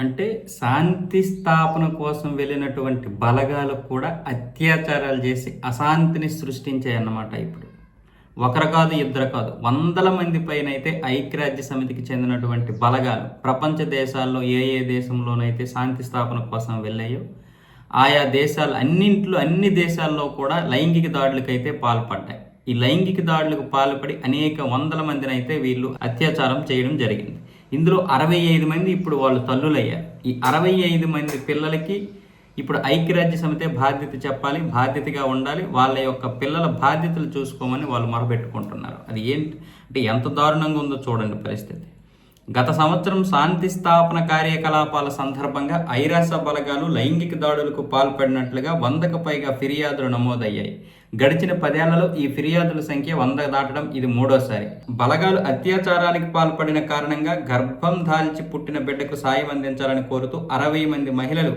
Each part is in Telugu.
అంటే శాంతి స్థాపన కోసం వెళ్ళినటువంటి బలగాలు కూడా అత్యాచారాలు చేసి అశాంతిని సృష్టించాయన్నమాట. ఇప్పుడు ఒకరు కాదు, ఇద్దరు కాదు, వందల మంది పైన అయితే ఐక్యరాజ్య సమితికి చెందినటువంటి బలగాలు ప్రపంచ దేశాల్లో ఏ ఏ దేశంలోనైతే శాంతి స్థాపన కోసం వెళ్ళాయో ఆయా దేశాలు అన్ని దేశాల్లో కూడా లైంగిక దాడులకైతే పాల్పడ్డాయి. ఈ లైంగిక దాడులకు పాల్పడి అనేక వందల మందిని అయితే వీళ్ళు అత్యాచారం చేయడం జరిగింది. ఇందులో 65 మంది ఇప్పుడు వాళ్ళు తల్లులయ్యారు. ఈ 65 మంది పిల్లలకి ఇప్పుడు ఐక్యరాజ్య సమితే బాధ్యత చెప్పాలి, బాధ్యతగా ఉండాలి, వాళ్ళ యొక్క పిల్లల బాధ్యతలు చూసుకోమని వాళ్ళు మొరబెట్టుకుంటున్నారు. అది ఏంటి అంటే ఎంత దారుణంగా ఉందో చూడండి పరిస్థితి. గత సంవత్సరం శాంతి స్థాపన కార్యకలాపాల సందర్భంగా ఐరాస బలగాలు లైంగిక దాడులకు పాల్పడినట్లుగా 100కు పైగా ఫిర్యాదులు నమోదయ్యాయి. గడిచిన 10 ఏళ్లలో ఈ ఫిర్యాదుల సంఖ్య 100 దాటడం ఇది మూడోసారి. బలగాలు అత్యాచారానికి పాల్పడిన కారణంగా గర్భం దాల్చి పుట్టిన బిడ్డకు సాయం అందించాలని కోరుతూ 60 మంది మహిళలు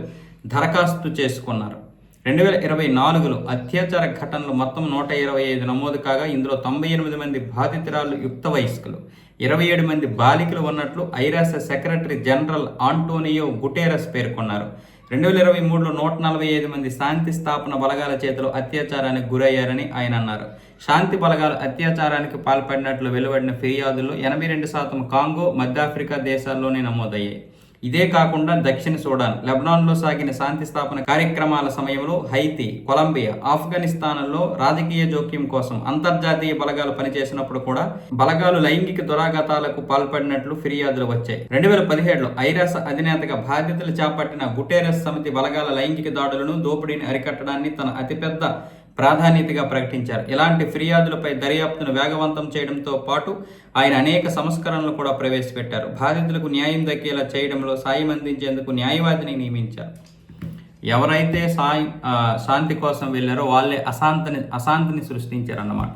దరఖాస్తు చేసుకున్నారు. 2024లో అత్యాచార ఘటనలు మొత్తం 125 నమోదు కాగా ఇందులో 98 మంది బాధితురాలు యుక్త వయస్కులు, 27 మంది బాలికలు ఉన్నట్లు ఐరాస సెక్రటరీ జనరల్ ఆంటోనియో గుటెరస్ పేర్కొన్నారు. 2023లో 145 మంది శాంతి స్థాపన బలగాల చేతిలో అత్యాచారానికి గురయ్యారని ఆయన అన్నారు. శాంతి బలగాలు అత్యాచారానికి పాల్పడినట్లు వెలువడిన ఫిర్యాదుల్లో 82% కాంగో, మధ్యాఫ్రికా దేశాల్లోనే నమోదయ్యాయి. ఇదే కాకుండా దక్షిణ సూడాన్, లెబనాన్లో సాగిన శాంతి స్థాపన కార్యక్రమాల సమయంలో హైతీ, కొలంబియా, ఆఫ్ఘనిస్తాన్లో రాజకీయ జోక్యం కోసం అంతర్జాతీయ బలగాలు పనిచేసినప్పుడు కూడా బలగాలు లైంగిక దురాఘాతాలకు పాల్పడినట్లు ఫిర్యాదులు వచ్చాయి. 2017లో ఐరాస అధినేతగా బాధ్యతలు చేపట్టిన గుటెరస్ సమితి బలగాల లైంగిక దాడులను, దోపిడీని అరికట్టడాన్ని తన అతిపెద్ద ప్రాధాన్యతగా ప్రకటించారు. ఇలాంటి ఫిర్యాదులపై దర్యాప్తును వేగవంతం చేయడంతో పాటు ఆయన అనేక సంస్కరణలు కూడా ప్రవేశపెట్టారు. బాధితులకు న్యాయం దక్కేలా చేయడంలో సాయం అందించేందుకు న్యాయవాదిని నియమించారు. ఎవరైతే శాంతి కోసం వెళ్ళారో వాళ్ళే అశాంతిని సృష్టించారన్నమాట.